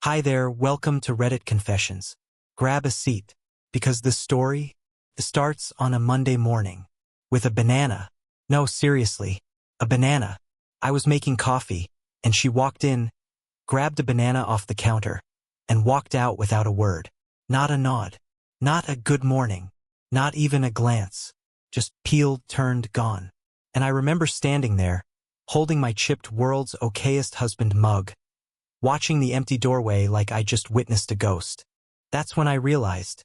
Hi there, welcome to Reddit Confessions. Grab a seat, because this story starts on a Monday morning with a banana. No, seriously, a banana. I was making coffee, and she walked in, grabbed a banana off the counter, and walked out without a word. Not a nod, not a good morning, not even a glance. Just peeled, turned, gone. And I remember standing there, holding my chipped world's okayest husband mug, watching the empty doorway like I just witnessed a ghost. That's when I realized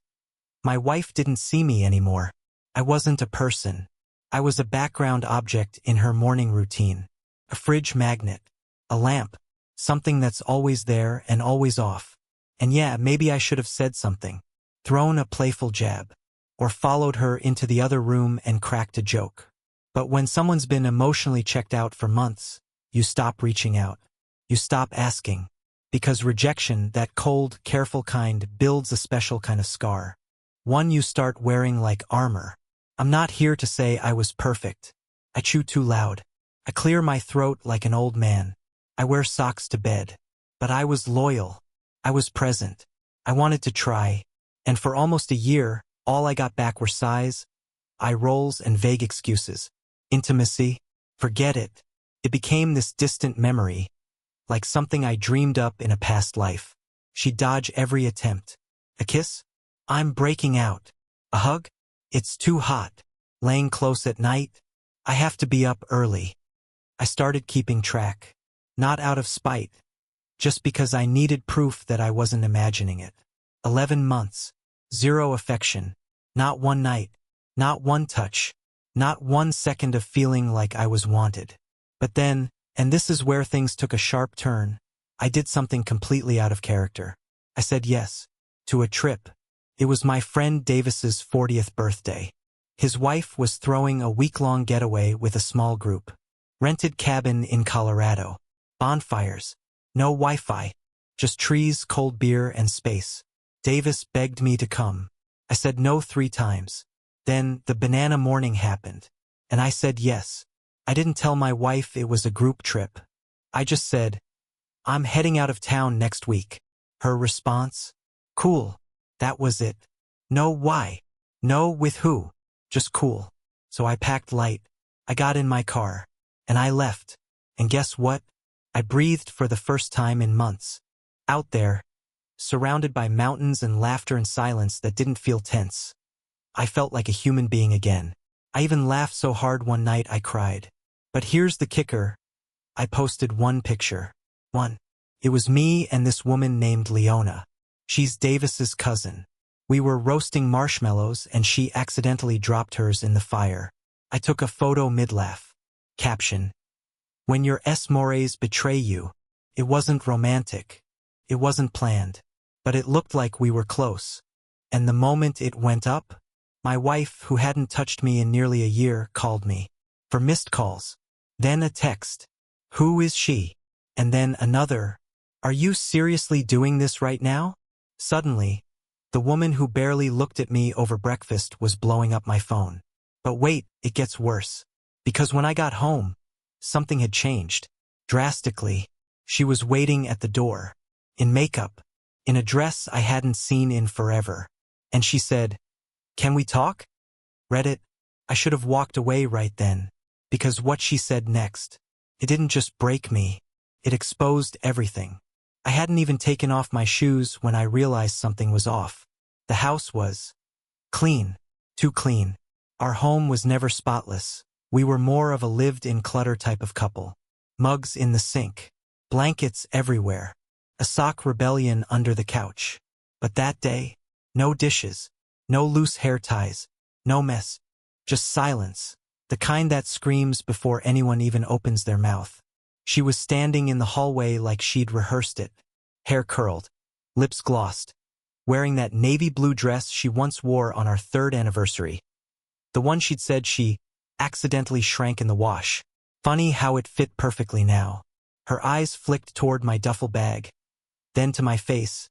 my wife didn't see me anymore. I wasn't a person. I was a background object in her morning routine. A fridge magnet. A lamp. Something that's always there and always off. And yeah, maybe I should have said something. Thrown a playful jab. Or followed her into the other room and cracked a joke. But when someone's been emotionally checked out for months, you stop reaching out. You stop asking. Because rejection, that cold, careful kind, builds a special kind of scar. One you start wearing like armor. I'm not here to say I was perfect. I chew too loud. I clear my throat like an old man. I wear socks to bed. But I was loyal. I was present. I wanted to try. And for almost a year, all I got back were sighs, eye rolls, and vague excuses. Intimacy? Forget it. It became this distant memory, like something I dreamed up in a past life. She'd dodge every attempt. A kiss? I'm breaking out. A hug? It's too hot. Laying close at night? I have to be up early. I started keeping track. Not out of spite. Just because I needed proof that I wasn't imagining it. 11 months. Zero affection. Not one night. Not one touch. Not 1 second of feeling like I was wanted. But then, and this is where things took a sharp turn, I did something completely out of character. I said yes. To a trip. It was my friend Davis's 40th birthday. His wife was throwing a week-long getaway with a small group. Rented cabin in Colorado. Bonfires. No Wi-Fi. Just trees, cold beer, and space. Davis begged me to come. I said no 3 times. Then, the banana morning happened. And I said yes. I didn't tell my wife it was a group trip. I just said, I'm heading out of town next week. Her response? Cool. That was it. No why. No with who. Just cool. So I packed light. I got in my car. And I left. And guess what? I breathed for the first time in months. Out there, surrounded by mountains and laughter and silence that didn't feel tense. I felt like a human being again. I even laughed so hard one night I cried. But here's the kicker. I posted one picture. One. It was me and this woman named Leona. She's Davis's cousin. We were roasting marshmallows and she accidentally dropped hers in the fire. I took a photo mid-laugh. Caption. When your mores betray you. It wasn't romantic. It wasn't planned. But it looked like we were close. And the moment it went up, my wife, who hadn't touched me in nearly a year, called me. For missed calls. Then a text. Who is she? And then another. Are you seriously doing this right now? Suddenly, the woman who barely looked at me over breakfast was blowing up my phone. But wait, it gets worse. Because when I got home, something had changed. Drastically. She was waiting at the door. In makeup. In a dress I hadn't seen in forever. And she said, Can we talk? Reddit. I should have walked away right then. Because what she said next, it didn't just break me. It exposed everything. I hadn't even taken off my shoes when I realized something was off. The house was clean. Too clean. Our home was never spotless. We were more of a lived-in clutter type of couple. Mugs in the sink. Blankets everywhere. A sock rebellion under the couch. But that day, no dishes. No loose hair ties. No mess. Just silence. The kind that screams before anyone even opens their mouth. She was standing in the hallway like she'd rehearsed it. Hair curled. Lips glossed. Wearing that navy blue dress she once wore on our 3rd anniversary. The one she'd said she accidentally shrank in the wash. Funny how it fit perfectly now. Her eyes flicked toward my duffel bag. Then to my face.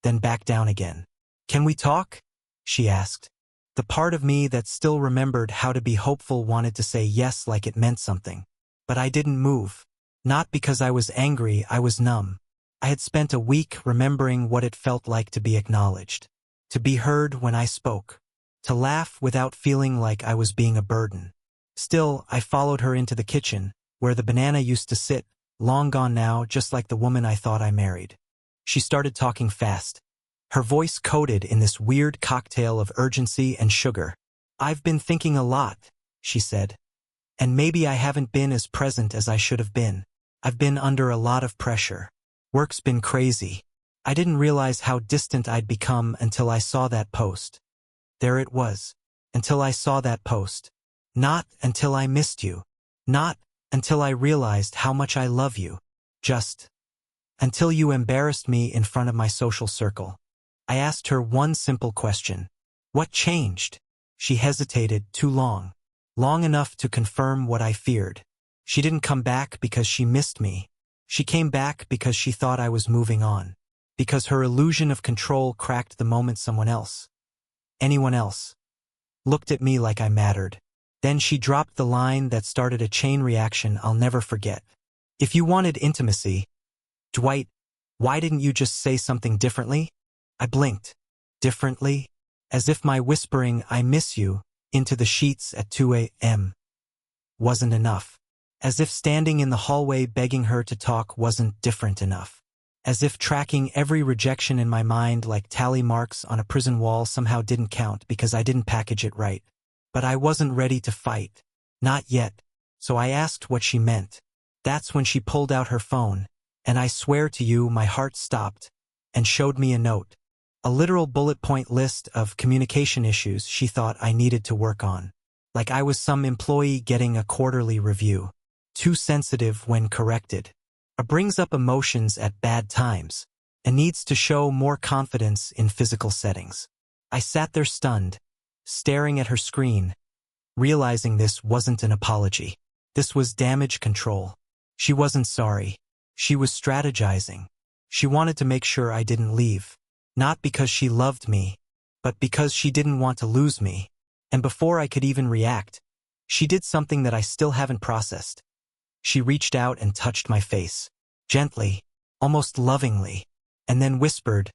Then back down again. Can we talk? She asked. The part of me that still remembered how to be hopeful wanted to say yes like it meant something. But I didn't move. Not because I was angry, I was numb. I had spent a week remembering what it felt like to be acknowledged, to be heard when I spoke, to laugh without feeling like I was being a burden. Still, I followed her into the kitchen, where the banana used to sit, long gone now, just like the woman I thought I married. She started talking fast, her voice coated in this weird cocktail of urgency and sugar. "I've been thinking a lot," she said. "And maybe I haven't been as present as I should have been. I've been under a lot of pressure. Work's been crazy. I didn't realize how distant I'd become until I saw that post." There it was. Until I saw that post. Not until I missed you. Not until I realized how much I love you. Just until you embarrassed me in front of my social circle. I asked her one simple question. What changed? She hesitated too long. Long enough to confirm what I feared. She didn't come back because she missed me. She came back because she thought I was moving on. Because her illusion of control cracked the moment someone else, anyone else, looked at me like I mattered. Then she dropped the line that started a chain reaction I'll never forget. "If you wanted intimacy, Dwight, why didn't you just say something differently?" I blinked. Differently? As if my whispering, "I miss you," into the sheets at 2 a.m. wasn't enough. As if standing in the hallway begging her to talk wasn't different enough. As if tracking every rejection in my mind like tally marks on a prison wall somehow didn't count because I didn't package it right. But I wasn't ready to fight. Not yet. So I asked what she meant. That's when she pulled out her phone, and I swear to you my heart stopped, and showed me a note. A literal bullet point list of communication issues she thought I needed to work on. Like I was some employee getting a quarterly review. Too sensitive when corrected. Brings up emotions at bad times, and needs to show more confidence in physical settings. I sat there stunned, staring at her screen, realizing this wasn't an apology. This was damage control. She wasn't sorry. She was strategizing. She wanted to make sure I didn't leave. Not because she loved me, but because she didn't want to lose me. And before I could even react, she did something that I still haven't processed. She reached out and touched my face, gently, almost lovingly, and then whispered,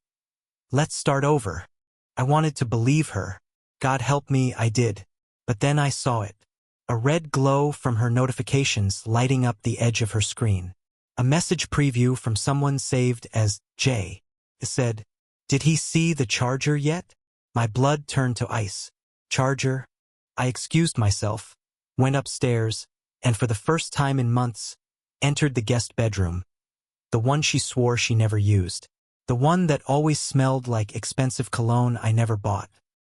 "Let's start over." I wanted to believe her. God help me, I did. But then I saw it. A red glow from her notifications lighting up the edge of her screen. A message preview from someone saved as J. It said, "Did he see the charger yet?" My blood turned to ice. Charger? I excused myself, went upstairs, and for the first time in months, entered the guest bedroom. The one she swore she never used. The one that always smelled like expensive cologne I never bought.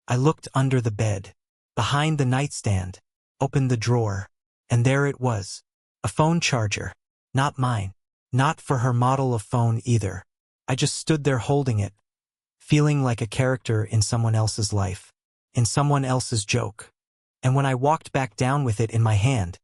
I looked under the bed, behind the nightstand, opened the drawer, and there it was. A phone charger. Not mine. Not for her model of phone either. I just stood there holding it, feeling like a character in someone else's life, in someone else's joke. And when I walked back down with it in my hand,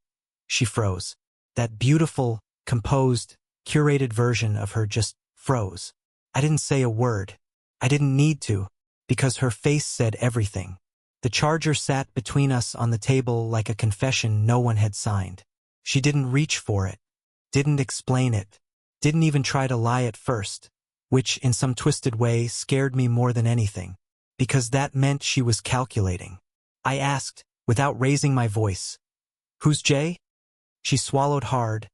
she froze. That beautiful, composed, curated version of her just froze. I didn't say a word. I didn't need to, because her face said everything. The charger sat between us on the table like a confession no one had signed. She didn't reach for it, didn't explain it, didn't even try to lie at first, which in some twisted way scared me more than anything, because that meant she was calculating. I asked, without raising my voice, "Who's Jay?" She swallowed hard,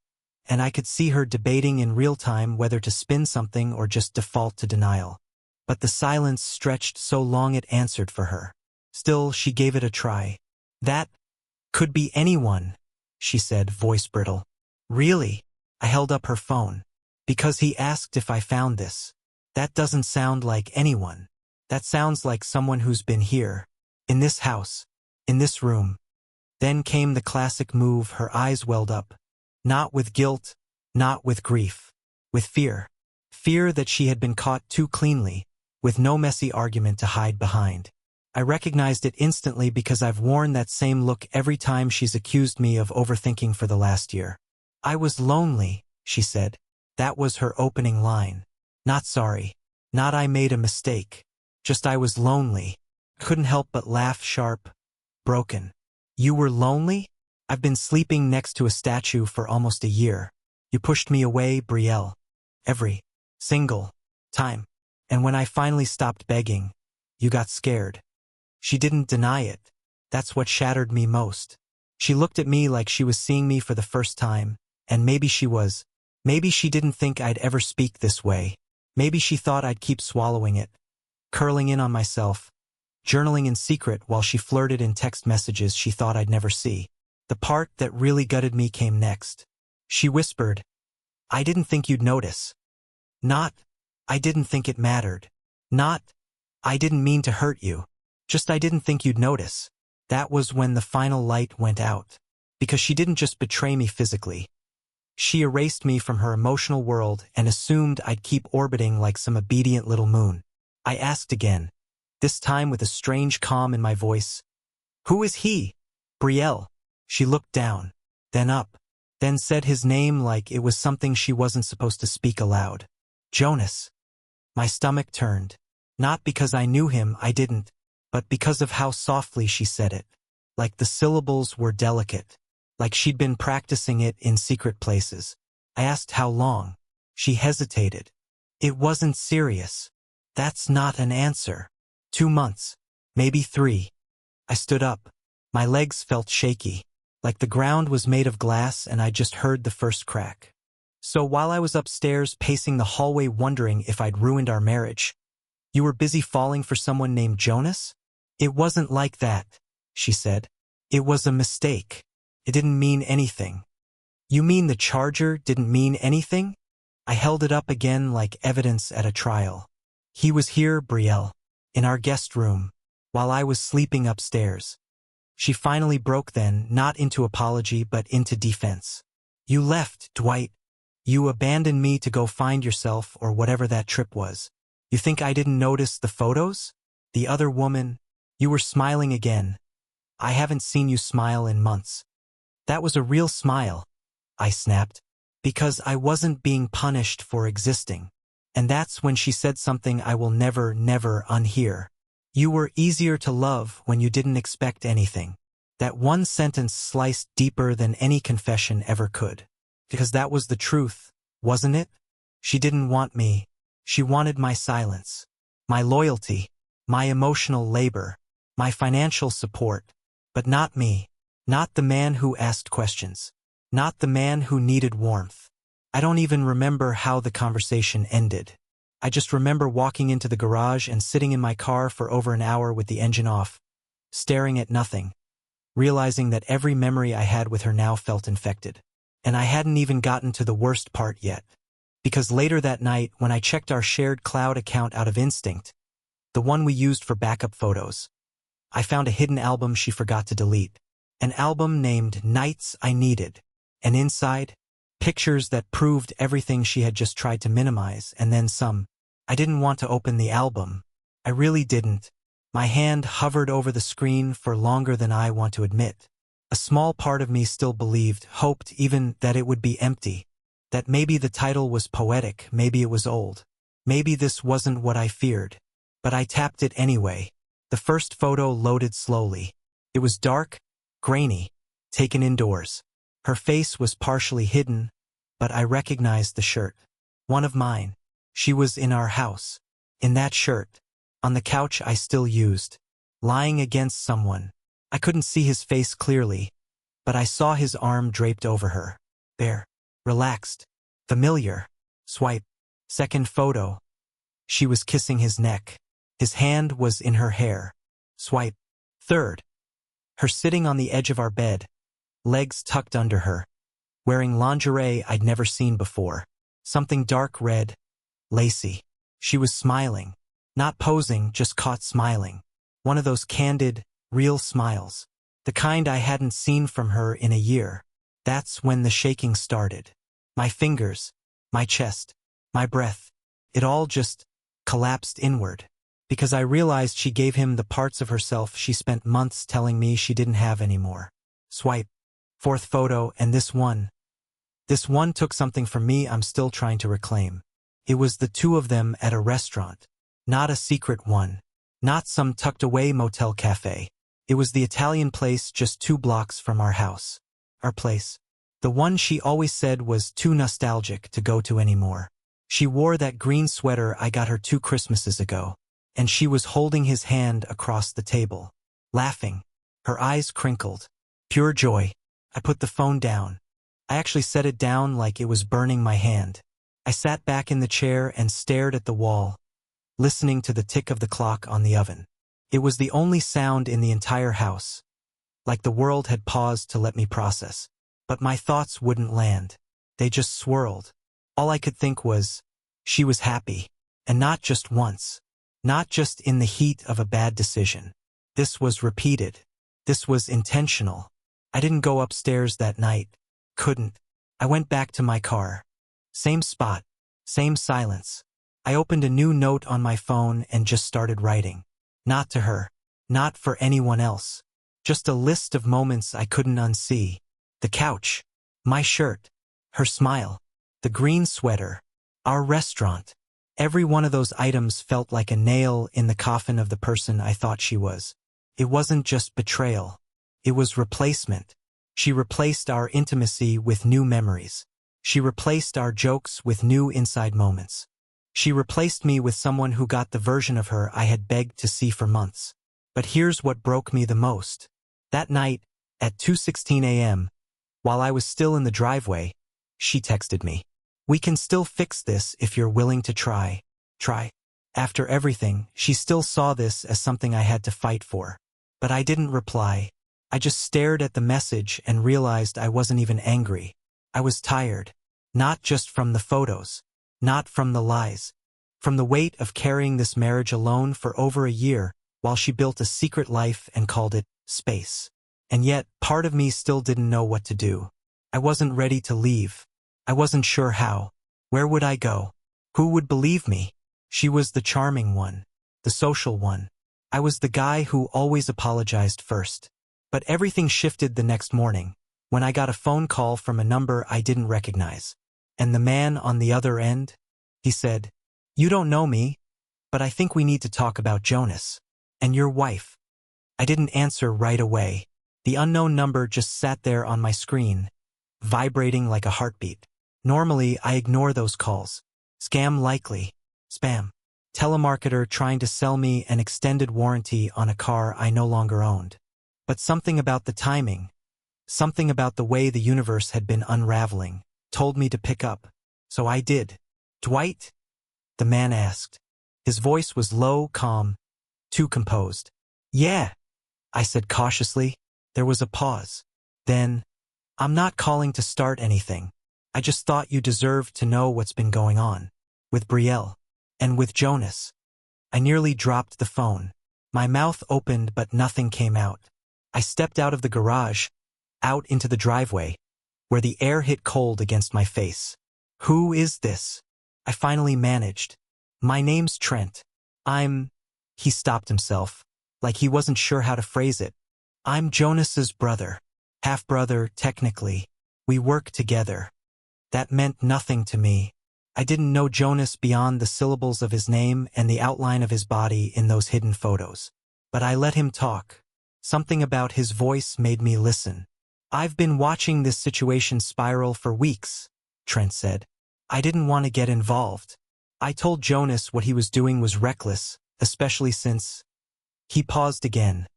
and I could see her debating in real time whether to spin something or just default to denial. But the silence stretched so long it answered for her. Still, she gave it a try. "That could be anyone," she said, voice brittle. "Really?" I held up her phone. "Because he asked if I found this. That doesn't sound like anyone. That sounds like someone who's been here. In this house. In this room." Then came the classic move. Her eyes welled up. Not with guilt, not with grief. With fear. Fear that she had been caught too cleanly, with no messy argument to hide behind. I recognized it instantly because I've worn that same look every time she's accused me of overthinking for the last year. "I was lonely," she said. That was her opening line. Not sorry. Not I made a mistake. Just I was lonely. Couldn't help but laugh sharp. Broken. "You were lonely? I've been sleeping next to a statue for almost a year. You pushed me away, Brielle. Every Single. Time. And when I finally stopped begging, you got scared. She didn't deny it. That's what shattered me most. She looked at me like she was seeing me for the first time, and maybe she was. Maybe she didn't think I'd ever speak this way. Maybe she thought I'd keep swallowing it, curling in on myself, journaling in secret while she flirted in text messages she thought I'd never see. The part that really gutted me came next. She whispered, "I didn't think you'd notice." Not, "I didn't think it mattered." Not, "I didn't mean to hurt you." Just, "I didn't think you'd notice." That was when the final light went out. Because she didn't just betray me physically. She erased me from her emotional world and assumed I'd keep orbiting like some obedient little moon. I asked again, this time with a strange calm in my voice, "Who is he?" "Brielle." She looked down, then up, then said his name like it was something she wasn't supposed to speak aloud. "Jonas." My stomach turned. Not because I knew him, I didn't, but because of how softly she said it. Like the syllables were delicate. Like she'd been practicing it in secret places. I asked how long. She hesitated. "It wasn't serious." "That's not an answer." 2 months. Maybe 3. I stood up. My legs felt shaky. Like the ground was made of glass and I just heard the first crack. "So while I was upstairs pacing the hallway wondering if I'd ruined our marriage, you were busy falling for someone named Jonas?" "It wasn't like that," she said. "It was a mistake. It didn't mean anything." "You mean the charger didn't mean anything?" I held it up again like evidence at a trial. "He was here, Brielle, in our guest room, while I was sleeping upstairs." She finally broke then, not into apology but into defense. "You left, Dwight. You abandoned me to go find yourself or whatever that trip was. You think I didn't notice the photos? The other woman? You were smiling again. I haven't seen you smile in months." "That was a real smile," I snapped, "because I wasn't being punished for existing." And that's when she said something I will never, never unhear. "You were easier to love when you didn't expect anything." That one sentence sliced deeper than any confession ever could. Because that was the truth, wasn't it? She didn't want me. She wanted my silence, my loyalty, my emotional labor, my financial support. But not me. Not the man who asked questions. Not the man who needed warmth. I don't even remember how the conversation ended. I just remember walking into the garage and sitting in my car for over an hour with the engine off, staring at nothing, realizing that every memory I had with her now felt infected. And I hadn't even gotten to the worst part yet. Because later that night, when I checked our shared cloud account out of instinct, the one we used for backup photos, I found a hidden album she forgot to delete. An album named Nights I Needed. And inside, pictures that proved everything she had just tried to minimize, and then some. I didn't want to open the album. I really didn't. My hand hovered over the screen for longer than I want to admit. A small part of me still believed, hoped even, that it would be empty. That maybe the title was poetic, maybe it was old. Maybe this wasn't what I feared. But I tapped it anyway. The first photo loaded slowly. It was dark, grainy, taken indoors. Her face was partially hidden, but I recognized the shirt. One of mine. She was in our house. In that shirt. On the couch I still used. Lying against someone. I couldn't see his face clearly, but I saw his arm draped over her. Bare. Relaxed. Familiar. Swipe. Second photo. She was kissing his neck. His hand was in her hair. Swipe. Third. Her sitting on the edge of our bed, legs tucked under her, wearing lingerie I'd never seen before. Something dark red, lacy. She was smiling. Not posing, just caught smiling. One of those candid, real smiles. The kind I hadn't seen from her in a year. That's when the shaking started. My fingers, my chest, my breath. It all just collapsed inward. Because I realized she gave him the parts of herself she spent months telling me she didn't have anymore. Swipe. Fourth photo, and this one. This one took something from me I'm still trying to reclaim. It was the two of them at a restaurant. Not a secret one. Not some tucked-away motel cafe. It was the Italian place just 2 blocks from our house. Our place. The one she always said was too nostalgic to go to anymore. She wore that green sweater I got her 2 Christmases ago, and she was holding his hand across the table, laughing, her eyes crinkled. Pure joy. I put the phone down. I actually set it down like it was burning my hand. I sat back in the chair and stared at the wall, listening to the tick of the clock on the oven. It was the only sound in the entire house, like the world had paused to let me process. But my thoughts wouldn't land. They just swirled. All I could think was, she was happy. And not just once. Not just in the heat of a bad decision. This was repeated. This was intentional. I didn't go upstairs that night. Couldn't. I went back to my car. Same spot. Same silence. I opened a new note on my phone and just started writing. Not to her. Not for anyone else. Just a list of moments I couldn't unsee. The couch. My shirt. Her smile. The green sweater. Our restaurant. Every one of those items felt like a nail in the coffin of the person I thought she was. It wasn't just betrayal. It was replacement. She replaced our intimacy with new memories. She replaced our jokes with new inside moments. She replaced me with someone who got the version of her I had begged to see for months. But here's what broke me the most. That night, at 2:16 a.m., while I was still in the driveway, she texted me. "We can still fix this if you're willing to try." Try. After everything, she still saw this as something I had to fight for. But I didn't reply. I just stared at the message and realized I wasn't even angry. I was tired. Not just from the photos. Not from the lies. From the weight of carrying this marriage alone for over a year, while she built a secret life and called it space. And yet, part of me still didn't know what to do. I wasn't ready to leave. I wasn't sure how. Where would I go? Who would believe me? She was the charming one. The social one. I was the guy who always apologized first. But everything shifted the next morning, when I got a phone call from a number I didn't recognize. And the man on the other end? He said, "You don't know me, but I think we need to talk about Jonas. And your wife." I didn't answer right away. The unknown number just sat there on my screen, vibrating like a heartbeat. Normally, I ignore those calls. Scam likely. Spam. Telemarketer trying to sell me an extended warranty on a car I no longer owned. But something about the timing, something about the way the universe had been unraveling, told me to pick up. So I did. "Dwight?" the man asked. His voice was low, calm, too composed. "Yeah," I said cautiously. There was a pause. Then, "I'm not calling to start anything. I just thought you deserved to know what's been going on. With Brielle. And with Jonas." I nearly dropped the phone. My mouth opened but nothing came out. I stepped out of the garage, out into the driveway, where the air hit cold against my face. "Who is this?" I finally managed. "My name's Trent. He stopped himself, like he wasn't sure how to phrase it. "I'm Jonas's brother. Half-brother, technically. We work together." That meant nothing to me. I didn't know Jonas beyond the syllables of his name and the outline of his body in those hidden photos. But I let him talk. Something about his voice made me listen. "I've been watching this situation spiral for weeks," Trent said. "I didn't want to get involved. I told Jonas what he was doing was reckless, especially since..." He paused again.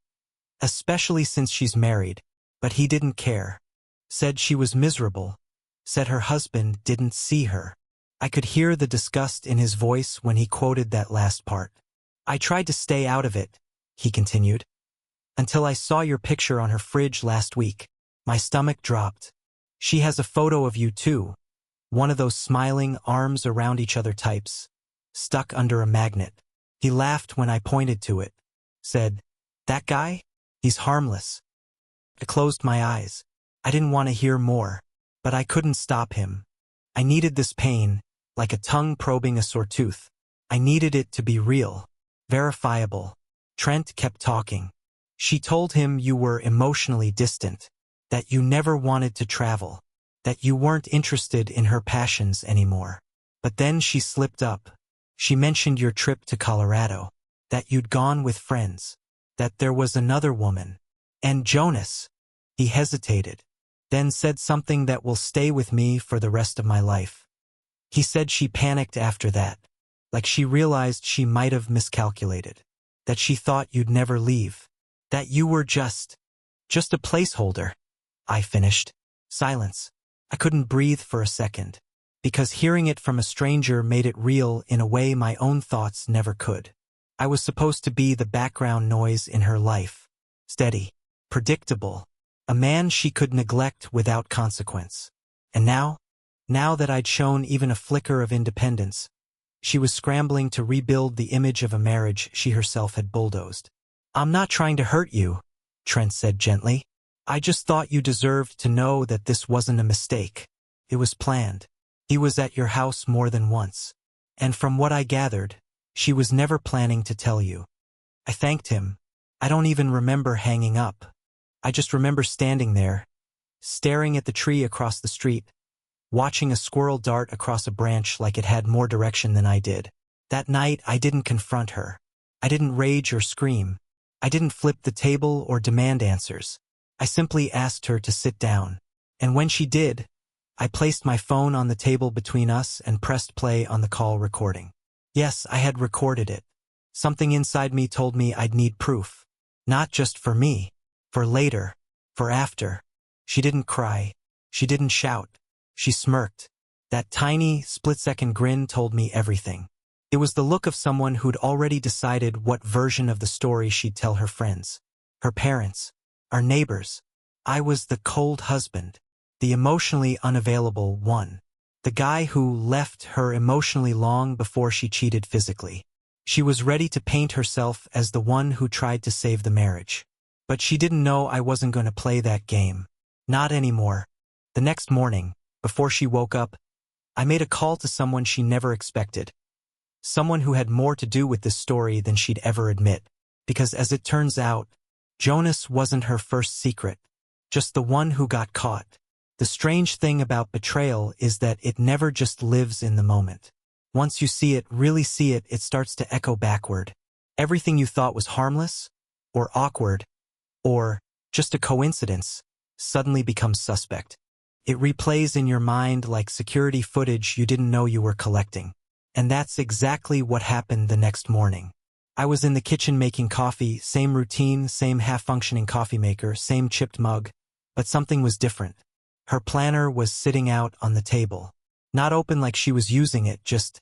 "Especially since she's married." But he didn't care. Said she was miserable. Said her husband didn't see her. I could hear the disgust in his voice when he quoted that last part. "I tried to stay out of it," he continued, "until I saw your picture on her fridge last week. My stomach dropped. She has a photo of you too. One of those smiling, arms around each other types. Stuck under a magnet." He laughed when I pointed to it. Said, "That guy? He's harmless." I closed my eyes. I didn't want to hear more. But I couldn't stop him. I needed this pain, like a tongue probing a sore tooth. I needed it to be real, verifiable. Trent kept talking. "She told him you were emotionally distant, that you never wanted to travel, that you weren't interested in her passions anymore. But then she slipped up. She mentioned your trip to Colorado, that you'd gone with friends, that there was another woman. And Jonas." He hesitated, then said something that will stay with me for the rest of my life. He said she panicked after that, like she realized she might have miscalculated, that she thought you'd never leave, that you were just a placeholder. I finished. Silence. I couldn't breathe for a second, because hearing it from a stranger made it real in a way my own thoughts never could. I was supposed to be the background noise in her life. Steady. Predictable. A man she could neglect without consequence. And now that I'd shown even a flicker of independence, she was scrambling to rebuild the image of a marriage she herself had bulldozed. "I'm not trying to hurt you," Trent said gently. "I just thought you deserved to know that this wasn't a mistake. It was planned. He was at your house more than once. And from what I gathered, she was never planning to tell you." I thanked him. I don't even remember hanging up. I just remember standing there, staring at the tree across the street, watching a squirrel dart across a branch like it had more direction than I did. That night, I didn't confront her. I didn't rage or scream. I didn't flip the table or demand answers. I simply asked her to sit down. And when she did, I placed my phone on the table between us and pressed play on the call recording. Yes, I had recorded it. Something inside me told me I'd need proof. Not just for me, for later, for after. She didn't cry. She didn't shout. She smirked. That tiny, split-second grin told me everything. It was the look of someone who'd already decided what version of the story she'd tell her friends, her parents, our neighbors. I was the cold husband, the emotionally unavailable one, the guy who left her emotionally long before she cheated physically. She was ready to paint herself as the one who tried to save the marriage. But she didn't know I wasn't going to play that game. Not anymore. The next morning, before she woke up, I made a call to someone she never expected. Someone who had more to do with this story than she'd ever admit. Because as it turns out, Jonas wasn't her first secret, just the one who got caught. The strange thing about betrayal is that it never just lives in the moment. Once you see it, really see it, it starts to echo backward. Everything you thought was harmless, or awkward, or just a coincidence, suddenly becomes suspect. It replays in your mind like security footage you didn't know you were collecting. And that's exactly what happened the next morning. I was in the kitchen making coffee, same routine, same half-functioning coffee maker, same chipped mug, but something was different. Her planner was sitting out on the table. Not open like she was using it, just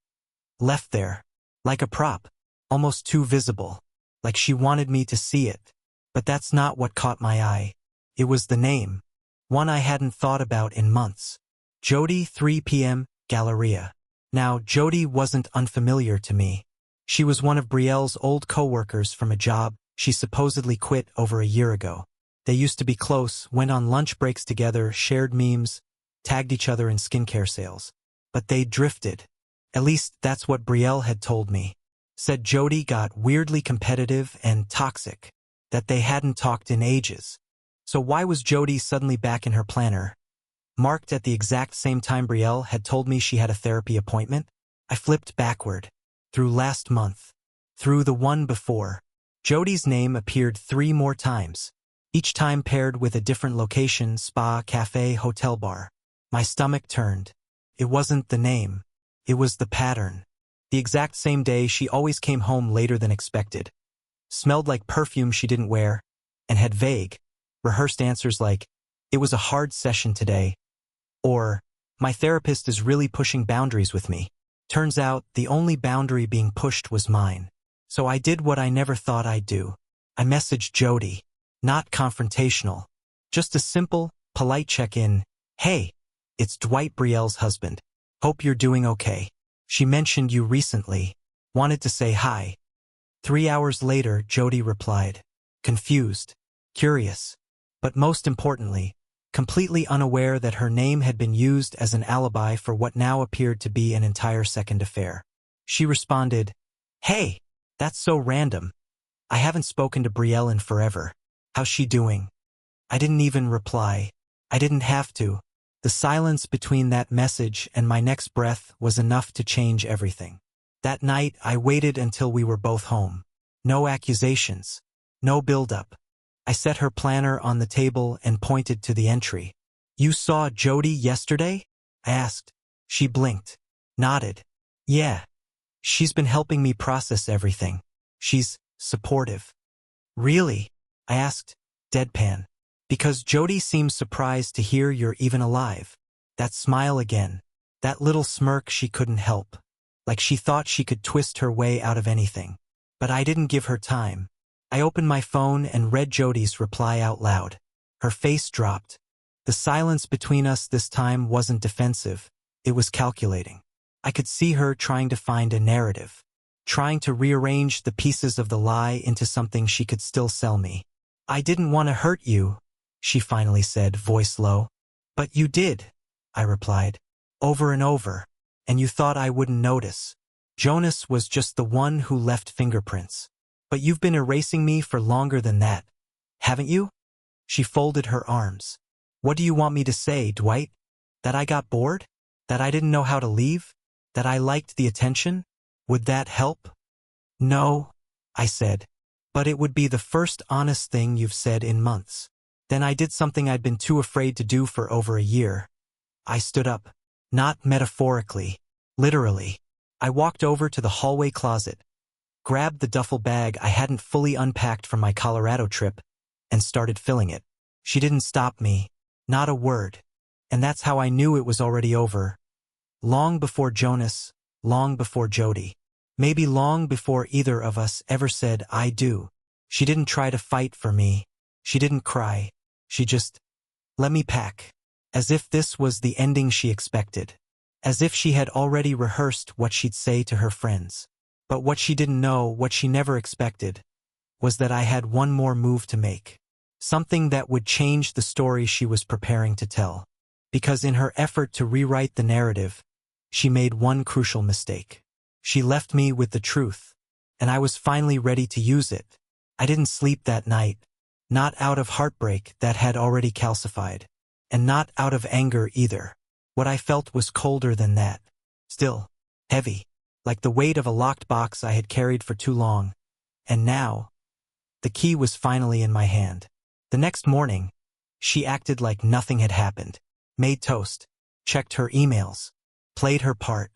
left there, like a prop, almost too visible, like she wanted me to see it. But that's not what caught my eye. It was the name, one I hadn't thought about in months. Jody, 3 p.m., Galleria. Now, Jody wasn't unfamiliar to me. She was one of Brielle's old co-workers from a job she supposedly quit over a year ago. They used to be close, went on lunch breaks together, shared memes, tagged each other in skincare sales. But they drifted. At least that's what Brielle had told me. Said Jody got weirdly competitive and toxic, that they hadn't talked in ages. So why was Jody suddenly back in her planner, marked at the exact same time Brielle had told me she had a therapy appointment? I flipped backward, through last month, through the one before. Jody's name appeared 3 more times, each time paired with a different location, spa, cafe, hotel bar. My stomach turned. It wasn't the name. It was the pattern. The exact same day she always came home later than expected, smelled like perfume she didn't wear, and had vague, rehearsed answers like, "It was a hard session today," or, "My therapist is really pushing boundaries with me." Turns out, the only boundary being pushed was mine. So I did what I never thought I'd do. I messaged Jody. Not confrontational. Just a simple, polite check-in. "Hey, it's Dwight Brielle's husband. Hope you're doing okay. She mentioned you recently. Wanted to say hi." 3 hours later, Jody replied. Confused. Curious. But most importantly, completely unaware that her name had been used as an alibi for what now appeared to be an entire second affair. She responded, "Hey, that's so random. I haven't spoken to Brielle in forever. How's she doing?" I didn't even reply. I didn't have to. The silence between that message and my next breath was enough to change everything. That night, I waited until we were both home. No accusations. No build-up. I set her planner on the table and pointed to the entry. "You saw Jody yesterday?" I asked. She blinked. Nodded. Yeah. She's been helping me process everything. She's supportive. Really? I asked, deadpan. Because Jody seems surprised to hear you're even alive. That smile again. That little smirk she couldn't help. Like she thought she could twist her way out of anything. But I didn't give her time. I opened my phone and read Jody's reply out loud. Her face dropped. The silence between us this time wasn't defensive. It was calculating. I could see her trying to find a narrative. Trying to rearrange the pieces of the lie into something she could still sell me. I didn't want to hurt you, she finally said, voice low. But you did, I replied. Over and over. And you thought I wouldn't notice. Jonas was just the one who left fingerprints. But you've been erasing me for longer than that. Haven't you? She folded her arms. What do you want me to say, Dwight? That I got bored? That I didn't know how to leave? That I liked the attention? Would that help? No, I said. But it would be the first honest thing you've said in months. Then I did something I'd been too afraid to do for over a year. I stood up. Not metaphorically. Literally. I walked over to the hallway closet, grabbed the duffel bag I hadn't fully unpacked from my Colorado trip, and started filling it. She didn't stop me. Not a word. And that's how I knew it was already over. Long before Jonas, long before Jody. Maybe long before either of us ever said, I do. She didn't try to fight for me. She didn't cry. She just let me pack. As if this was the ending she expected. As if she had already rehearsed what she'd say to her friends. But what she didn't know, what she never expected, was that I had one more move to make. Something that would change the story she was preparing to tell. Because in her effort to rewrite the narrative, she made one crucial mistake. She left me with the truth, and I was finally ready to use it. I didn't sleep that night, not out of heartbreak that had already calcified, and not out of anger either. What I felt was colder than that. Still, heavy, like the weight of a locked box I had carried for too long. And now, the key was finally in my hand. The next morning, she acted like nothing had happened. Made toast, checked her emails, played her part.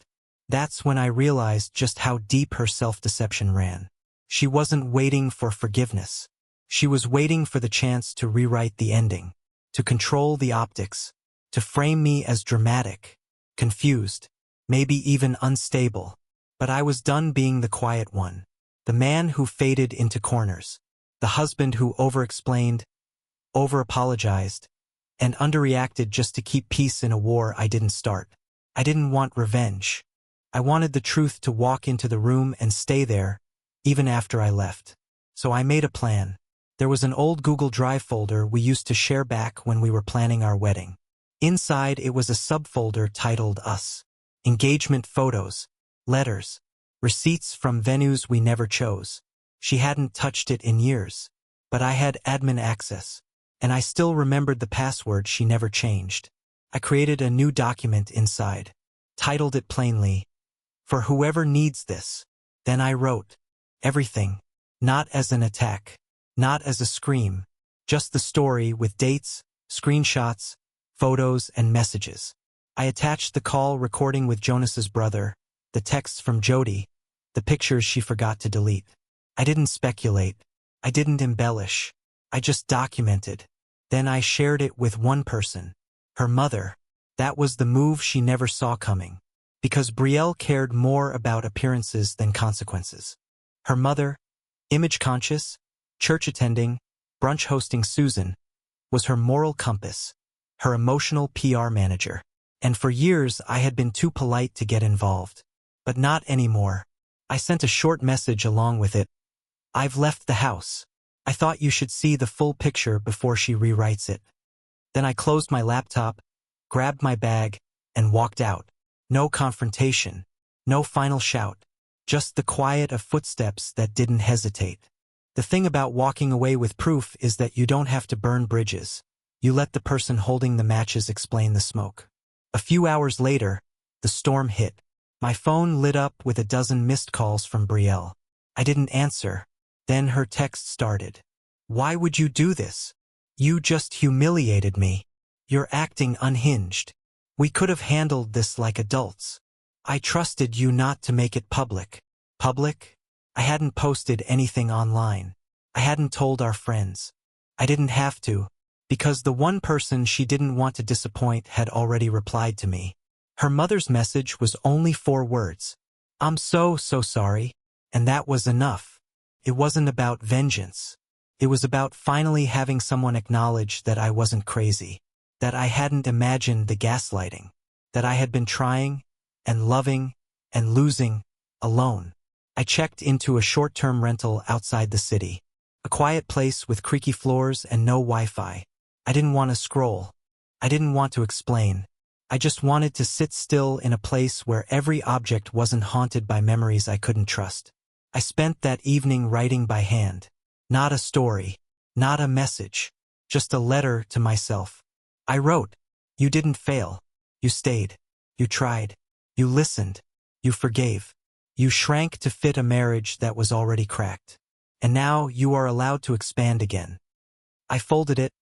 That's when I realized just how deep her self-deception ran. She wasn't waiting for forgiveness. She was waiting for the chance to rewrite the ending, to control the optics, to frame me as dramatic, confused, maybe even unstable. But I was done being the quiet one, the man who faded into corners, the husband who over-explained, over-apologized, and underreacted just to keep peace in a war I didn't start. I didn't want revenge. I wanted the truth to walk into the room and stay there, even after I left. So I made a plan. There was an old Google Drive folder we used to share back when we were planning our wedding. Inside it was a subfolder titled Us. Engagement photos, letters, receipts from venues we never chose. She hadn't touched it in years, but I had admin access, and I still remembered the password she never changed. I created a new document inside, titled it plainly, For Whoever Needs This. Then I wrote, everything, not as an attack, not as a scream, just the story with dates, screenshots, photos, and messages. I attached the call recording with Jonas's brother, the texts from Jody, the pictures she forgot to delete. I didn't speculate. I didn't embellish. I just documented. Then I shared it with one person, her mother. That was the move she never saw coming. Because Brielle cared more about appearances than consequences. Her mother, image-conscious, church-attending, brunch-hosting Susan, was her moral compass, her emotional PR manager. And for years I had been too polite to get involved. But not anymore. I sent a short message along with it. I've left the house. I thought you should see the full picture before she rewrites it. Then I closed my laptop, grabbed my bag, and walked out. No confrontation, no final shout, just the quiet of footsteps that didn't hesitate. The thing about walking away with proof is that you don't have to burn bridges. You let the person holding the matches explain the smoke. A few hours later, the storm hit. My phone lit up with a dozen missed calls from Brielle. I didn't answer. Then her text started. Why would you do this? You just humiliated me. You're acting unhinged. We could have handled this like adults. I trusted you not to make it public. Public? I hadn't posted anything online. I hadn't told our friends. I didn't have to, because the one person she didn't want to disappoint had already replied to me. Her mother's message was only 4 words. I'm so sorry. And that was enough. It wasn't about vengeance. It was about finally having someone acknowledge that I wasn't crazy, that I hadn't imagined the gaslighting, that I had been trying and loving and losing alone. I checked into a short-term rental outside the city, a quiet place with creaky floors and no Wi-Fi. I didn't want to scroll. I didn't want to explain. I just wanted to sit still in a place where every object wasn't haunted by memories I couldn't trust. I spent that evening writing by hand. Not a story, not a message, just a letter to myself. I wrote, "You didn't fail. You stayed. You tried. You listened. You forgave. You shrank to fit a marriage that was already cracked. And now you are allowed to expand again." I folded it,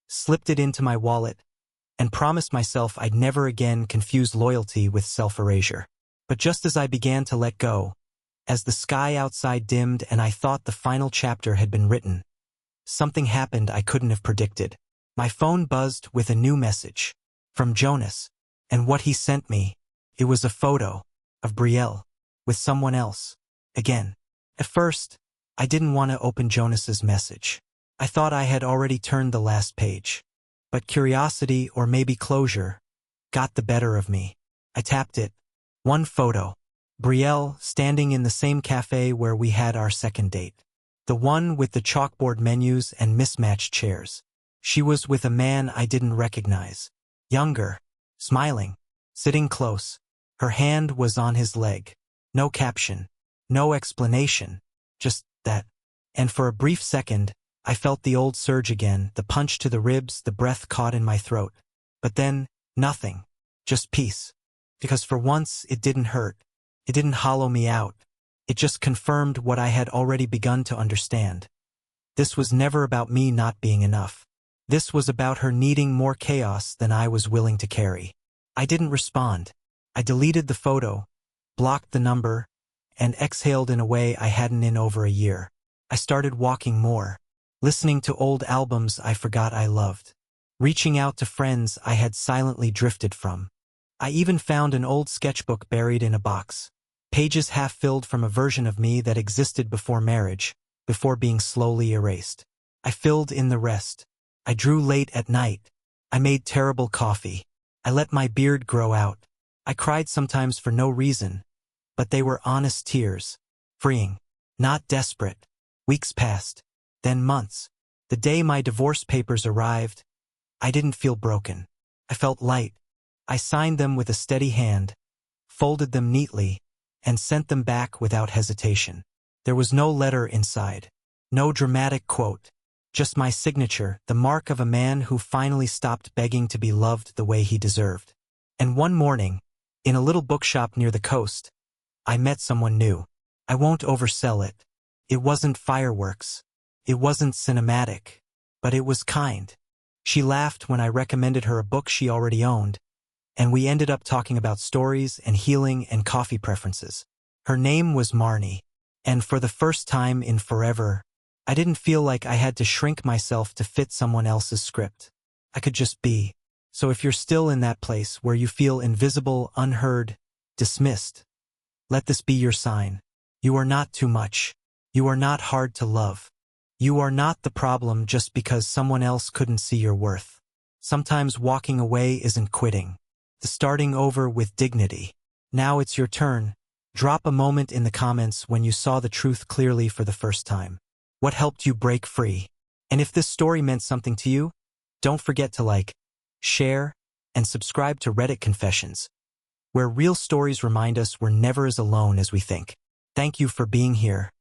slipped it into my wallet, and promised myself I'd never again confuse loyalty with self-erasure. But just as I began to let go, as the sky outside dimmed and I thought the final chapter had been written, something happened I couldn't have predicted. My phone buzzed with a new message from Jonas, and what he sent me, it was a photo of Brielle with someone else. Again. At first, I didn't want to open Jonas's message. I thought I had already turned the last page. But curiosity, or maybe closure, got the better of me. I tapped it. One photo. Brielle standing in the same cafe where we had our second date. The one with the chalkboard menus and mismatched chairs. She was with a man I didn't recognize. Younger. Smiling. Sitting close. Her hand was on his leg. No caption. No explanation. Just that. And for a brief second, I felt the old surge again, the punch to the ribs, the breath caught in my throat. But then, nothing. Just peace. Because for once, it didn't hurt. It didn't hollow me out. It just confirmed what I had already begun to understand. This was never about me not being enough. This was about her needing more chaos than I was willing to carry. I didn't respond. I deleted the photo, blocked the number, and exhaled in a way I hadn't in over a year. I started walking more, listening to old albums I forgot I loved, reaching out to friends I had silently drifted from. I even found an old sketchbook buried in a box, pages half-filled from a version of me that existed before marriage, before being slowly erased. I filled in the rest. I drew late at night. I made terrible coffee. I let my beard grow out. I cried sometimes for no reason, but they were honest tears, freeing, not desperate. Weeks passed, then months. The day my divorce papers arrived, I didn't feel broken. I felt light. I signed them with a steady hand, folded them neatly, and sent them back without hesitation. There was no letter inside, no dramatic quote, just my signature, the mark of a man who finally stopped begging to be loved the way he deserved. And one morning, in a little bookshop near the coast, I met someone new. I won't oversell it. It wasn't fireworks. It wasn't cinematic, but it was kind. She laughed when I recommended her a book she already owned, and we ended up talking about stories and healing and coffee preferences. Her name was Marnie, and for the first time in forever, I didn't feel like I had to shrink myself to fit someone else's script. I could just be. So if you're still in that place where you feel invisible, unheard, dismissed, let this be your sign. You are not too much. You are not hard to love. You are not the problem just because someone else couldn't see your worth. Sometimes walking away isn't quitting. The starting over with dignity. Now it's your turn. Drop a moment in the comments when you saw the truth clearly for the first time. What helped you break free? And if this story meant something to you, don't forget to like, share, and subscribe to Reddit Confessions, where real stories remind us we're never as alone as we think. Thank you for being here.